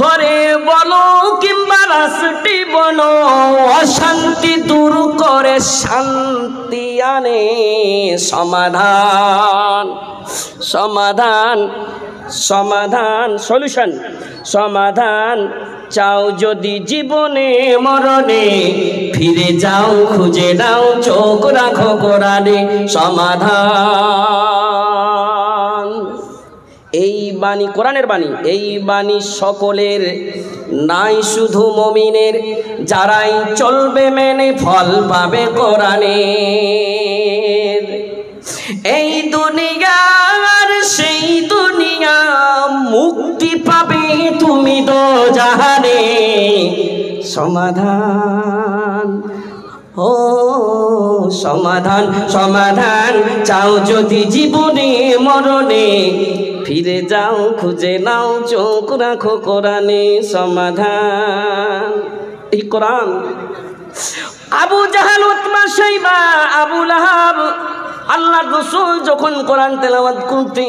ঘরে বলো কিংবা রাষ্ট্রে বলো, অশান্তি দূর করে শান্তি আনে সমাধান। সমাধান সমাধান সলিউশন। সমাধান চাও যদি জীবনে মরণে, ফিরে যাও খুঁজে নাও চোখ রাখো কোরআনে। সমাধান এই বাণী কোরআনের বাণী, এই বাণী সকলের নাই শুধু মুমিনের, যারাই চলবে মেনে ফল পাবে কোরআনের। এই দুনিয়ার সেই দুনিয়া, মুক্তি পাবে তুমি দোজাহানে। সমাধান ও সমাধান সমাধান চাও যদি জীবনে মরণে, ফিরে যাও খুঁজে নাও চোখ রাখো কোরআনে। সমাধান এই কোরআন। আবু জাহাল, উতবা, শাইবা, আবু লাহাব, আল্লাহর রাসূল যখন কোরআন তেলাওয়াত করতেন